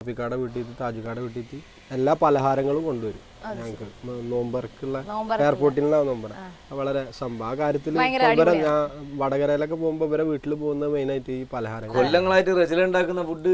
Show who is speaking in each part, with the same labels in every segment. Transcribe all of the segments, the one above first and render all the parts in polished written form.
Speaker 1: ഷഫീഖാടെ വീട്ടിൽ താജിക്കാടെ വീട്ടിൽ എല്ലാ പലഹാരങ്ങളും കൊണ്ടുവരും ഞങ്ങൾക്ക് നോമ്പറക്കുള്ള എയർപോർട്ടിൽ നിന്നാണ് നോമ്പറ. വളരെ സംഭവം ആ കാര്യത്തിൽ ഞാൻ വടകരയിലൊക്കെ പോകുമ്പോ ഇവരെ വീട്ടിൽ പോകുന്നത് മെയിനായിട്ട് ഈ പലഹാരം.
Speaker 2: കൊല്ലങ്ങളായിട്ട് റെജില ഉണ്ടാക്കുന്ന ഫുഡ്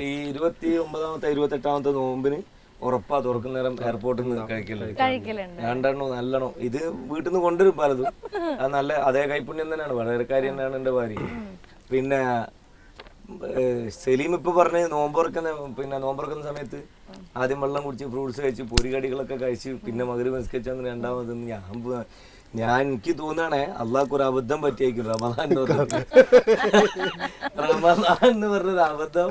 Speaker 2: ഈ 29ാമത്തെ 28ാമത്തെ നോമ്പിന് ഉറപ്പാ തുറക്കുന്ന നേരം എയർപോർട്ടിൽ നിന്ന് കഴിക്കലുണ്ട്. രണ്ടെണ്ണോ നല്ലെണ്ണോ ഇത് വീട്ടിൽ നിന്ന് കൊണ്ടുവരും പലതും. അത് നല്ല അതേ കൈപ്പുണ്യം തന്നെയാണ്. വടകരക്കാരി തന്നെയാണ് എൻ്റെ ഭാര്യ. പിന്നെ സലീം ഇപ്പൊ പറഞ്ഞ് നോമ്പുറക്കുന്ന സമയത്ത് ആദ്യം വെള്ളം കുടിച്ച് ഫ്രൂട്ട്സ് കഴിച്ച് പൊരികടികളൊക്കെ കഴിച്ച് പിന്നെ മഗ്‌രിബ് നിസ്കരിച്ചു രണ്ടാമത് ഞാൻ എനിക്ക് തോന്നുകയാണേ അള്ളാഹ്ക്ക് ഒരു അബദ്ധം പറ്റിയേക്കും. റമദാൻ എന്ന് പറഞ്ഞൊരു അബദ്ധം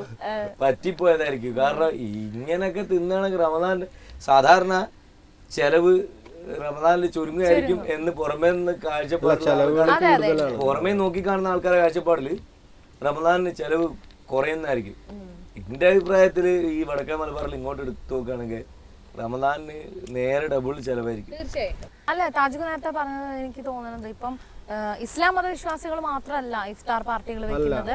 Speaker 2: പറ്റിപ്പോയതായിരിക്കും. കാരണം ഇങ്ങനൊക്കെ തിന്നാണെങ്കിൽ റമദാൻ സാധാരണ ചെലവ് റമദാനിൽ ചുരുങ്ങായിരിക്കും എന്ന് പുറമേ നിന്ന് കാഴ്ചപ്പാട് പുറമേ നോക്കി കാണുന്ന ആൾക്കാരുടെ കാഴ്ചപ്പാടില് റമദാനിന് ചെലവ് കുറയുന്നതായിരിക്കും. എന്റെ അഭിപ്രായത്തില് ഈ വടക്കേ മലബാറിൽ ഇങ്ങോട്ട് എടുത്തു നോക്കുകയാണെങ്കിൽ റമദാനിന് നേരെ ഡബിൾ ചെലവായിരിക്കും.
Speaker 3: തീർച്ചയായിട്ടും. അല്ല, താജിക്ക് നേരത്തെ പറഞ്ഞത് എനിക്ക് തോന്നുന്നത് ഇപ്പം ഇസ്ലാം മതവിശ്വാസികൾ മാത്രമല്ല ഇഫ്താർ പാർട്ടികൾ വെക്കുന്നത്.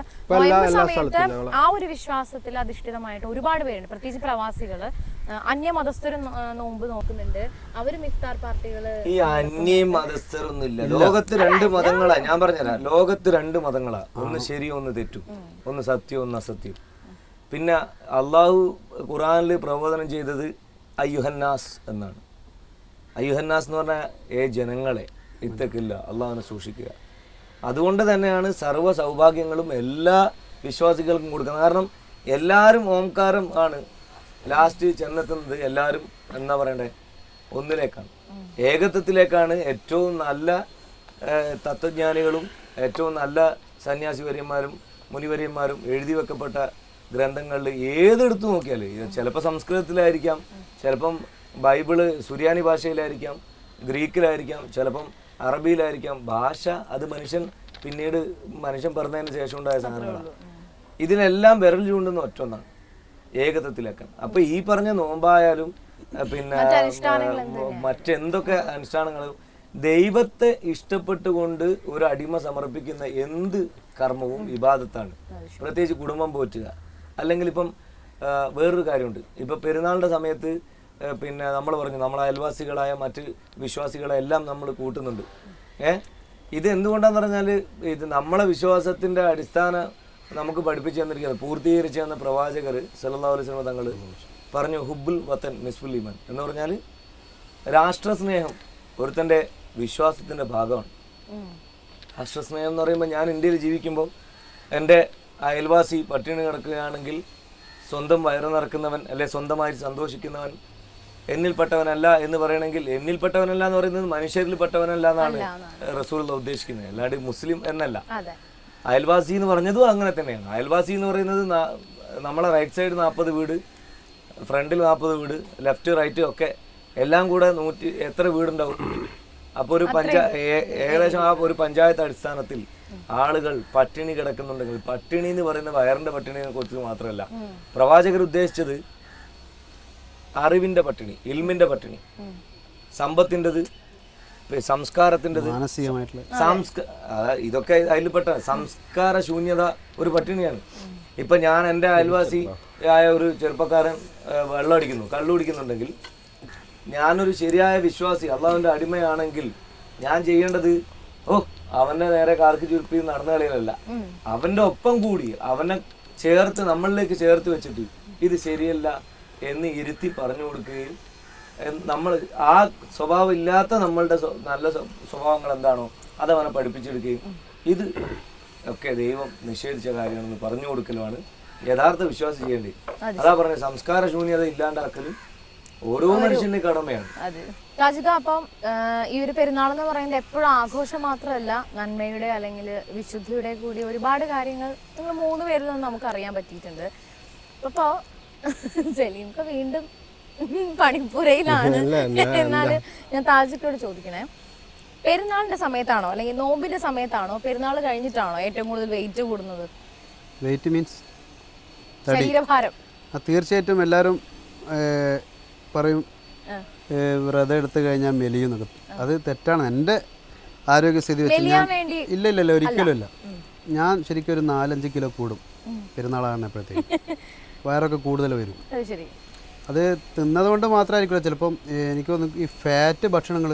Speaker 3: സമയത്ത് ആ ഒരു വിശ്വാസത്തിൽ അധിഷ്ഠിതമായിട്ട് ഒരുപാട് പേരുണ്ട്, പ്രത്യേകിച്ച് പ്രവാസികള്. അന്യമതസ്ഥരും നോമ്പ് നോക്കുന്നുണ്ട്, അവരും ഇഫ്താർ പാർട്ടികള്.
Speaker 2: ഈ അന്യമതസ്ഥരൊന്നും ഇല്ല. ലോകത്ത് രണ്ട് മതങ്ങളാ. ഞാൻ പറഞ്ഞുതരാം, ലോകത്ത് രണ്ട് മതങ്ങളാ. ഒന്ന് ശരി, ഒന്ന് തെറ്റും. ഒന്ന് സത്യം, ഒന്ന് അസത്യം. പിന്നെ അള്ളാഹു ഖുർആനിൽ പ്രബോധനം ചെയ്തത് അയ്യുഹന്നാസ് എന്നാണ്. അയ്യുഹന്നാസ് എന്ന് പറഞ്ഞാൽ ജനങ്ങളെ ഇത്തക്കില്ല, അള്ളാഹുവിനെ സൂക്ഷിക്കുക. അതുകൊണ്ട് തന്നെയാണ് സർവ്വ സൗഭാഗ്യങ്ങളും എല്ലാ വിശ്വാസികൾക്കും കൊടുക്കുന്നത്. കാരണം എല്ലാവരും ഓംകാരം ആണ് ലാസ്റ്റ് ചെന്നെത്തുന്നത്. എല്ലാവരും എന്താ പറയണ്ടേ, ഒന്നിലേക്കാണ്, ഏകത്വത്തിലേക്കാണ്. ഏറ്റവും നല്ല തത്വജ്ഞാനികളും ഏറ്റവും നല്ല സന്യാസിവര്യന്മാരും മുനിവര്യന്മാരും എഴുതി വെക്കപ്പെട്ട ഗ്രന്ഥങ്ങളിൽ ഏതെടുത്ത് നോക്കിയാൽ, ചിലപ്പോൾ സംസ്കൃതത്തിലായിരിക്കാം, ചിലപ്പം ബൈബിള് സുറിയാനി ഭാഷയിലായിരിക്കാം, ഗ്രീക്കിലായിരിക്കാം, ചിലപ്പം അറബിയിലായിരിക്കാം. ഭാഷ അത് പിന്നീട് മനുഷ്യൻ പറഞ്ഞതിന് ശേഷം ഉണ്ടായ സാധനങ്ങളാണ്. ഇതിനെല്ലാം വിരൽ ചൂണ്ടുന്ന ഒറ്റൊന്നാണ്, ഏകത്വത്തിലേക്കാണ്. അപ്പൊ ഈ പറഞ്ഞ നോമ്പായാലും പിന്നെ മറ്റെന്തൊക്കെ അനുഷ്ഠാനങ്ങളും ദൈവത്തെ ഇഷ്ടപ്പെട്ടുകൊണ്ട് ഒരു അടിമ സമർപ്പിക്കുന്ന എന്ത് കർമ്മവും ഇബാദത്താണ്. പ്രത്യേകിച്ച് കുടുംബം പോറ്റുക. അല്ലെങ്കിൽ ഇപ്പം വേറൊരു കാര്യമുണ്ട്. ഇപ്പൊ പെരുന്നാളിന്റെ സമയത്ത് പിന്നെ നമ്മൾ പറഞ്ഞു നമ്മളെ അയൽവാസികളായ മറ്റ് വിശ്വാസികളെല്ലാം നമ്മൾ കൂട്ടുന്നുണ്ട്. ഇത് എന്തുകൊണ്ടാന്ന് പറഞ്ഞാൽ ഇത് നമ്മളെ വിശ്വാസത്തിന്റെ അടിസ്ഥാന നമുക്ക് പഠിപ്പിച്ചു തന്നിരിക്കുന്നത്, പൂർത്തീകരിച്ചു തന്ന പ്രവാചകർ സല്ലല്ലാഹു അലൈഹി വസല്ലം തങ്ങൾ പറഞ്ഞു, ഹുബ്ബുൽ വതൻ നിസ്ഫുൽ ഈമാൻ എന്ന് പറഞ്ഞാൽ രാഷ്ട്രസ്നേഹം ഒരുത്തൻ്റെ വിശ്വാസത്തിന്റെ ഭാഗമാണ്. രാഷ്ട്രസ്നേഹം എന്ന് പറയുമ്പോൾ ഞാൻ ഇന്ത്യയിൽ ജീവിക്കുമ്പോൾ എൻ്റെ അയൽവാസി പട്ടിണി കിടക്കുകയാണെങ്കിൽ സ്വന്തം വയറ് നിറക്കുന്നവൻ അല്ലെ സ്വന്തമായി സന്തോഷിക്കുന്നവൻ എന്നിൽപ്പെട്ടവനല്ല എന്ന് പറയണമെങ്കിൽ, എന്നിൽപ്പെട്ടവനല്ല എന്ന് പറയുന്നത് മനുഷ്യരിൽ പെട്ടവനല്ല എന്നാണ് റസൂൽ ഉദ്ദേശിക്കുന്നത്, അല്ലാണ്ട് മുസ്ലിം എന്നല്ല. അയൽവാസി എന്ന് പറഞ്ഞതും അങ്ങനെ തന്നെയാണ്. അയൽവാസി എന്ന് പറയുന്നത് നമ്മളെ റൈറ്റ് സൈഡ് 40 വീട്, ഫ്രണ്ടിൽ 40 വീട്, ലെഫ്റ്റ് റൈറ്റ് ഒക്കെ എല്ലാം കൂടെ 100 എത്ര വീടുണ്ടാവും? അപ്പോൾ ഒരു ഏകദേശം ആ ഒരു പഞ്ചായത്ത് അടിസ്ഥാനത്തിൽ ആളുകൾ പട്ടിണി കിടക്കുന്നുണ്ടെങ്കിൽ, പട്ടിണി എന്ന് പറയുന്ന വയറിന്റെ പട്ടിണിയെ കുറിച്ച് മാത്രമല്ല പ്രവാചകർ ഉദ്ദേശിച്ചത് അറിവിന്റെ പട്ടിണി, ഇൽമിന്റെ പട്ടിണി, സമ്പത്തിൻ്റെത്, സംസ്കാരത്തിൻ്റെത്, ഇതൊക്കെ അതിൽപ്പെട്ട സംസ്കാര ശൂന്യത ഒരു പട്ടിണിയാണ്. ഇപ്പൊ ഞാൻ എൻ്റെ അയൽവാസി ആയ ഒരു ചെറുപ്പക്കാരൻ വെള്ളം അടിക്കുന്നു, കള്ളു കുടിക്കുന്നുണ്ടെങ്കിൽ, ഞാനൊരു ശരിയായ വിശ്വാസി അള്ളാഹുവിന്റെ അടിമയാണെങ്കിൽ ഞാൻ ചെയ്യേണ്ടത് അവന്റെ നേരെ കാർക്ക് ചുരുപ്പി നടന്നു കളിയല്ല, അവന്റെ ഒപ്പം കൂടി അവനെ ചേർത്ത് നമ്മളിലേക്ക് ചേർത്ത് വെച്ചിട്ട് ഇത് ശരിയല്ല എന്ന് ഇരുത്തി പറഞ്ഞു കൊടുക്കുകയും നമ്മൾ ആ സ്വഭാവം ഇല്ലാത്ത നമ്മളുടെ നല്ല സ്വഭാവങ്ങൾ എന്താണോ അതവനെ പഠിപ്പിച്ചെടുക്കുകയും ഇത് ഒക്കെ ദൈവം നിഷേധിച്ച കാര്യമാണെന്ന് പറഞ്ഞു കൊടുക്കലുമാണ് യഥാർത്ഥ വിശ്വാസം ചെയ്യേണ്ടത്. അതാ പറഞ്ഞ സംസ്കാര ശൂന്യത ഇല്ലാണ്ടാക്കലും ഓരോ മനുഷ്യന്റെ കടമയാണ്.
Speaker 3: രാജിക, അപ്പം ഈ ഒരു പെരുന്നാൾ എന്ന് പറയുന്നത് എപ്പോഴും ആഘോഷം മാത്രമല്ല, നന്മയുടെ അല്ലെങ്കിൽ വിശുദ്ധിയുടെ കൂടി ഒരുപാട് കാര്യങ്ങൾ നിങ്ങൾ 3 പേരിൽ നിന്ന് നമുക്ക് അറിയാൻ പറ്റിയിട്ടുണ്ട്. അപ്പോ സലീംക്ക് വീണ്ടും പണിപ്പുരയിലാണ്. എന്നാല് ഞാൻ താജിക്കോട് ചോദിക്കണേ, പെരുന്നാളിന്റെ സമയത്താണോ അല്ലെങ്കിൽ നോമ്പിന്റെ സമയത്താണോ പെരുന്നാൾ കഴിഞ്ഞിട്ടാണോ ഏറ്റവും കൂടുതൽ വെയിറ്റ് കൂടുന്നത്?
Speaker 4: വെയിറ്റ് മീൻസ്
Speaker 3: ശരീരഭാരം.
Speaker 4: തീർച്ചയായിട്ടും എല്ലാവരും പറയും വ്രതം എടുത്തു കഴിഞ്ഞാൽ മെലിയുന്നൊക്കെ. അത് തെറ്റാണ്. എൻ്റെ ആരോഗ്യസ്ഥിതി വെച്ച് ഇല്ല ഒരിക്കലും ഇല്ല. ഞാൻ ശരിക്കും ഒരു 4-5 കിലോ കൂടും പെരുന്നാളാകുന്നപ്പോഴത്തേക്ക്. വയറൊക്കെ കൂടുതൽ വരും.
Speaker 3: അത് ശരി.
Speaker 4: അത് തിന്നതുകൊണ്ട് മാത്രമായിരിക്കില്ല, ചിലപ്പം എനിക്ക് തോന്നുന്നു ഈ ഫാറ്റ് ഭക്ഷണങ്ങൾ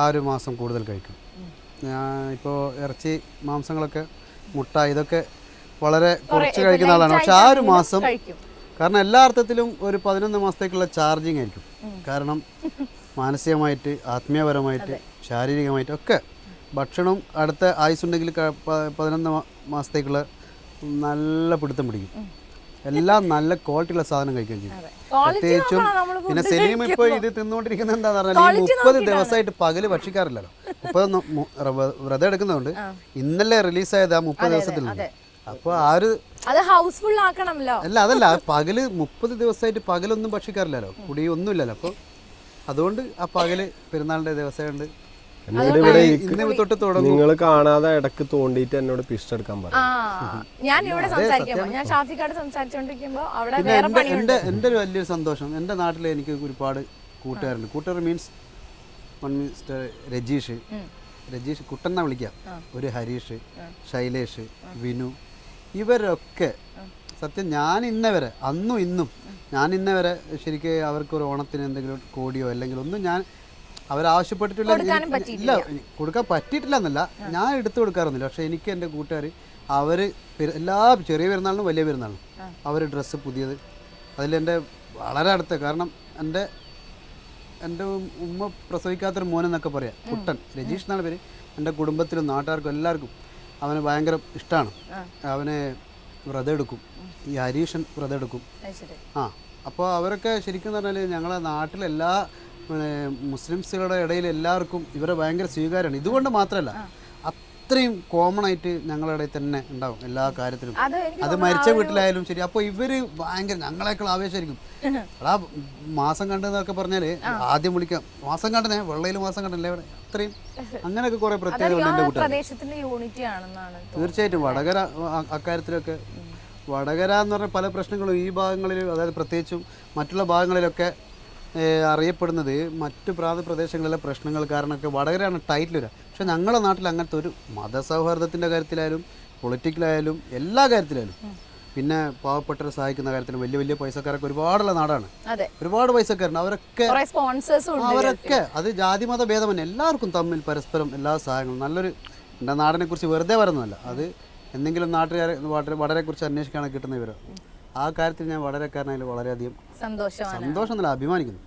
Speaker 4: ആ ഒരു മാസം കൂടുതൽ കഴിക്കും. ഞാൻ ഇപ്പോൾ ഇറച്ചി മാംസങ്ങളൊക്കെ മുട്ട ഇതൊക്കെ വളരെ കുറച്ച് കഴിക്കുന്ന ആളാണ്. പക്ഷെ ആ ഒരു മാസം കാരണം എല്ലാ അർത്ഥത്തിലും ഒരു 11 മാസത്തേക്കുള്ള ചാർജിങ് ആയിരിക്കും. കാരണം മാനസികമായിട്ട് ആത്മീയപരമായിട്ട് ശാരീരികമായിട്ട് ഒക്കെ ഭക്ഷണം അടുത്ത ആയുസ്സുണ്ടെങ്കിൽ 11 മാസത്തേക്കുള്ള നല്ല പിടുത്തം പിടിക്കും. എല്ലാം നല്ല ക്വാളിറ്റിയുള്ള സാധനം കഴിക്കുകയും ചെയ്യും. പ്രത്യേകിച്ചും പിന്നെ സെലീം ഇപ്പോൾ ഇത് തിന്നുകൊണ്ടിരിക്കുന്നത് എന്താണെന്ന് പറഞ്ഞാൽ ഈ 30 ദിവസമായിട്ട് പകല് ഭക്ഷിക്കാറില്ലല്ലോ. 30 വ്രതം എടുക്കുന്നതുകൊണ്ട് ഇന്നലെ റിലീസായത് ആ 30 ദിവസത്തിൽ നിന്ന്. അപ്പോൾ ആ ഒരു
Speaker 3: ഹൗസ്ഫുൾ ആക്കണമല്ലോ.
Speaker 4: അല്ല അതല്ല, പകല് 30 ദിവസമായിട്ട് പകലൊന്നും ഭക്ഷിക്കാറില്ലല്ലോ, കുടി ഒന്നുമില്ലല്ലോ. അപ്പോൾ അതുകൊണ്ട് ആ പകല് പെരുന്നാളിന്റെ ദിവസം കൊണ്ട് ഇന്ന് തൊട്ട് തുടങ്ങും.
Speaker 1: നിങ്ങൾ കാണാതെ ഇടക്ക് തോണ്ടിയിട്ട് എന്നോട് പിസ്റ്റെടുക്കാൻ പറയും.
Speaker 3: ഞാൻ ഇവിടെ ഞാൻ ഷാഫിക്കാട് സംസാരിച്ചോണ്ടിരിക്കുമ്പോ അവിടെ
Speaker 4: എൻ്റെ ഒരു വലിയൊരു സന്തോഷം, എൻ്റെ നാട്ടിൽ എനിക്ക് ഒരുപാട് കൂട്ടുകാരുണ്ട്. കൂട്ടുകാർ മീൻസ് മിസ്റ്റർ രജീഷ് കുട്ടൻ എന്നാ വിളിക്കാം, ഒരു ഹരീഷ്, ശൈലേഷ്, വിനു, ഇവരൊക്കെ സത്യം ഞാൻ ഇന്നവരെ അന്നും ഇന്നും ഞാൻ ഇന്നവരെ ശരിക്കും അവർക്ക് ഒരു ഓണത്തിന് എന്തെങ്കിലും കോടിയോ അല്ലെങ്കിൽ ഒന്നും ഞാൻ അവരാവശ്യപ്പെട്ടിട്ടില്ല, ഇല്ല കൊടുക്കാൻ പറ്റിയിട്ടില്ല എന്നല്ല, ഞാൻ എടുത്തു കൊടുക്കാറൊന്നുമില്ല. പക്ഷേ എനിക്ക് എൻ്റെ കൂട്ടുകാർ അവർ എല്ലാ ചെറിയ പെരുന്നാളിനും വലിയ പെരുന്നാളിനും അവർ ഡ്രസ്സ് പുതിയത്, അതിലെൻ്റെ വളരെ അടുത്ത, കാരണം എൻ്റെ ഉമ്മ പ്രസവിക്കാത്തൊരു മോനെന്നൊക്കെ പറയാം, കുട്ടൻ രജീഷ് എന്നാണ് പേര്. എൻ്റെ കുടുംബത്തിലും നാട്ടുകാർക്കും എല്ലാവർക്കും അവന് ഭയങ്കര ഇഷ്ടമാണ്. അവന് വ്രതം എടുക്കും, ഈ ഹരീഷൻ വ്രതം എടുക്കും. അപ്പോൾ അവരൊക്കെ ശരിക്കും പറഞ്ഞാൽ ഞങ്ങളെ നാട്ടിലെല്ലാ മുസ്ലിംസുകളുടെ ഇടയിൽ എല്ലാവർക്കും ഇവരെ ഭയങ്കര സ്വീകാര്യമാണ്. ഇതുകൊണ്ട് മാത്രമല്ല, അത്രയും കോമൺ ആയിട്ട് ഞങ്ങളുടെ ഇടയിൽ തന്നെ ഉണ്ടാവും എല്ലാ കാര്യത്തിലും. അത് മരിച്ച വീട്ടിലായാലും ശരി. അപ്പോൾ ഇവര് ഭയങ്കര ഞങ്ങളെക്കാൾ ആവേശമായിരിക്കും. എടാ മാസം കണ്ടെന്നൊക്കെ പറഞ്ഞാൽ ആദ്യം വിളിക്കാം, മാസം കണ്ടനെ വെള്ളയിൽ മാസം കണ്ടല്ലേ ഇവിടെ, അത്രയും അങ്ങനെയൊക്കെ കുറെ പ്രത്യേകത ഉണ്ട് എൻ്റെ കൂട്ടുകാർ. തീർച്ചയായിട്ടും വടകര അക്കാര്യത്തിലൊക്കെ, വടകര എന്ന് പറഞ്ഞാൽ പല പ്രശ്നങ്ങളും ഈ ഭാഗങ്ങളിൽ, അതായത് പ്രത്യേകിച്ചും മറ്റുള്ള ഭാഗങ്ങളിലൊക്കെ അറിയപ്പെടുന്നത് മറ്റു പ്രദേശങ്ങളിലെ പ്രശ്നങ്ങൾ കാരണമൊക്കെ വടകരയാണ് ടൈറ്റിൽ വരിക. പക്ഷെ ഞങ്ങളുടെ നാട്ടിൽ അങ്ങനത്തെ ഒരു മതസൗഹാർദ്ദത്തിൻ്റെ കാര്യത്തിലായാലും പൊളിറ്റിക്കലായാലും എല്ലാ കാര്യത്തിലായാലും, പിന്നെ പാവപ്പെട്ടവരെ സഹായിക്കുന്ന കാര്യത്തിലും വലിയ വലിയ പൈസക്കാരൊക്കെ ഒരുപാടുള്ള നാടാണ്, ഒരുപാട് പൈസക്കാരുണ്ട്. അവരൊക്കെ അത് ജാതിമത ഭേദമല്ല, എല്ലാവർക്കും തമ്മിൽ പരസ്പരം എല്ലാ സഹായങ്ങളും. നല്ലൊരു എൻ്റെ നാടിനെ കുറിച്ച് വെറുതെ പറയുന്നതല്ല, അത് എന്തെങ്കിലും നാട്ടുകാരെ വടകരയെക്കുറിച്ച് അന്വേഷിക്കുകയാണ് കിട്ടുന്ന വിവരം. ആ കാര്യത്തിൽ ഞാൻ വടകരക്കാരനായാലും വളരെയധികം സന്തോഷം അഭിമാനിക്കുന്നു.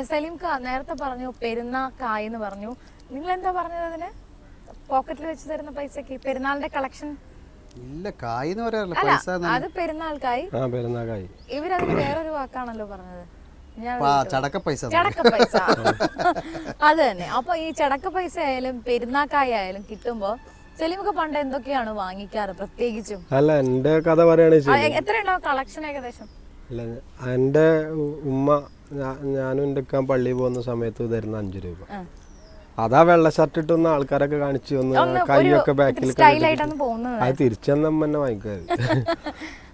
Speaker 3: സലീം ക നേരത്തെ പറഞ്ഞു പെരുന്നാക്കായി എന്ന് പറഞ്ഞു, നിങ്ങൾ എന്താ പറഞ്ഞത് അതിന്? പോക്കറ്റിൽ വെച്ച് തരുന്ന പൈസക്ക് പെരുന്നാളിന്റെ കളക്ഷൻ
Speaker 4: ഇല്ല, കായ് എന്ന് പറയാറില്ല, പൈസ
Speaker 3: അത് പെരുന്നാൾക്കായി. ഇവരതിന് വേറൊരു വാക്കാണല്ലോ പറഞ്ഞത്,
Speaker 4: ചടക്ക പൈസ.
Speaker 3: അത് തന്നെ. അപ്പൊ ഈ ചടക്ക പൈസ ആയാലും പെരുന്നാക്കായി ആയാലും കിട്ടുമ്പോ സെലീമൊക്കെ പണ്ട് എന്തൊക്കെയാണ് വാങ്ങിക്കാറ്? പ്രത്യേകിച്ചും
Speaker 1: അല്ല എന്റെ കഥ പറയുകയാണെങ്കിൽ
Speaker 3: എത്രയുണ്ടാവും കളക്ഷൻ ഏകദേശം?
Speaker 1: അല്ല എന്റെ ഉമ്മ ഞാനും എൻ്റെ പള്ളിയിൽ പോകുന്ന സമയത്ത് തരുന്ന 5 രൂപ, അതാ വെള്ള ഷർട്ട് ഇട്ടൊന്ന് ആൾക്കാരൊക്കെ കാണിച്ചു ഒന്ന് കൈയൊക്കെ ബാക്കിൽ അത് തിരിച്ചെന്ന് അമ്മ തന്നെ വാങ്ങിക്കാറ്.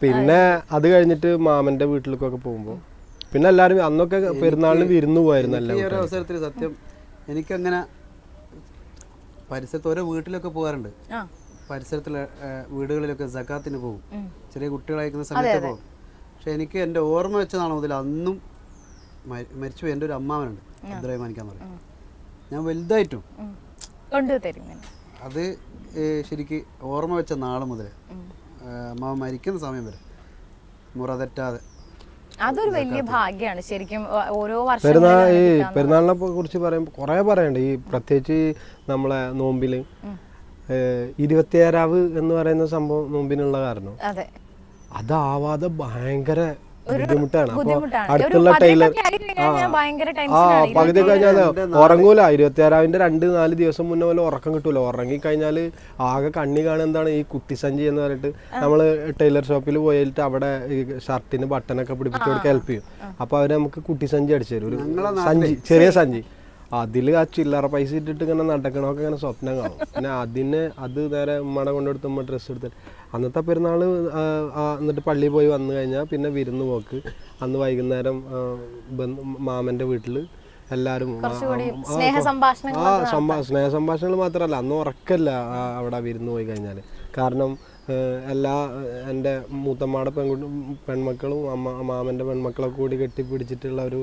Speaker 1: പിന്നെ അത് കഴിഞ്ഞിട്ട് മാമന്റെ വീട്ടിലേക്കൊക്കെ പോകുമ്പോ പിന്നെ എല്ലാരും അന്നൊക്കെ പെരുന്നാളിന് വിരുന്നു പോയിരുന്നു.
Speaker 4: ഈ ഒരു അവസരത്തിൽ സത്യം എനിക്കങ്ങനെ പരിസരത്ത് ഓരോ വീട്ടിലൊക്കെ പോകാറുണ്ട്, പരിസരത്തുള്ള വീടുകളിലൊക്കെ സക്കാത്തിന് പോകും, ചെറിയ കുട്ടികളയക്കുന്ന സമയത്ത് പോകും. പക്ഷെ എനിക്ക് എൻ്റെ ഓർമ്മ വെച്ച നാളെ മുതൽ അന്നും മരിച്ചുപോയി എൻ്റെ ഒരു അമ്മാവനുണ്ട്, അബ്ദുറഹ്മാനിക്കാന്ന് പറയും. ഞാൻ വലുതായിട്ടും അത് ശരിക്ക് ഓർമ്മ വെച്ച നാളെ മുതൽ അമ്മാവൻ മരിക്കുന്ന സമയം വരെ മുറ തെറ്റാതെ.
Speaker 3: അതൊരു വലിയ ഭാഗ്യമാണ് ശരിക്കും. ഓരോ
Speaker 1: പെരുന്നാളിനെ കുറിച്ച് പറയുമ്പോൾ കുറെ പറയണ്ട്. ഈ പ്രത്യേകിച്ച് നമ്മളെ നോമ്പില് 27 എന്ന് പറയുന്ന സംഭവം നോമ്പിനുള്ള കാരണം അതാവാതെ ഭയങ്കര ബുദ്ധിമുട്ടാണ്. അപ്പൊ അടുത്തുള്ള ടൈലർ പകുതി കഴിഞ്ഞാല് ഉറങ്ങൂല. 26-ന്റെ 2-4 ദിവസം മുന്നേ പോലെ ഉറക്കം കിട്ടൂല. ഉറങ്ങി കഴിഞ്ഞാല് ആകെ കണ്ണി കാണുക എന്താണ് ഈ കുട്ടിസഞ്ചി എന്ന് പറഞ്ഞിട്ട് നമ്മള് ടൈലർ ഷോപ്പിൽ പോയിട്ട് അവിടെ ഈ ഷർട്ടിന് ബട്ടനൊക്കെ പിടിപ്പിച്ചു കൊടുക്കാൻ ഹെൽപ്പ് ചെയ്യും. അപ്പൊ അവര് നമുക്ക് കുട്ടിസഞ്ചി അടിച്ചു തരും, ഒരു സഞ്ചി, ചെറിയ സഞ്ചി. അതില് ആ ചില്ലറ പൈസ ഇട്ടിട്ട് ഇങ്ങനെ നടക്കണമൊക്കെ ഇങ്ങനെ സ്വപ്നം കാണും. പിന്നെ അത് നേരെ ഉമ്മടെ കൊണ്ടെടുത്ത് ഉമ്മ ഡ്രസ്സ് എടുത്ത് അന്നത്തെ പെരുന്നാൾ എന്നിട്ട് പള്ളിയിൽ പോയി വന്നു കഴിഞ്ഞാൽ പിന്നെ വിരുന്ന് പോക്ക്. അന്ന് വൈകുന്നേരം മാമൻ്റെ വീട്ടിൽ എല്ലാവരും സ്നേഹ സംഭാഷണങ്ങൾ മാത്രമല്ല അന്ന് ഉറക്കല്ല അവിടെ വിരുന്ന് പോയി കഴിഞ്ഞാൽ. കാരണം എല്ലാ എൻ്റെ മൂത്തമ്മയുടെ പെൺമക്കളും മാമൻ്റെ പെൺമക്കളൊക്കെ കൂടി കെട്ടിപ്പിടിച്ചിട്ടുള്ള ഒരു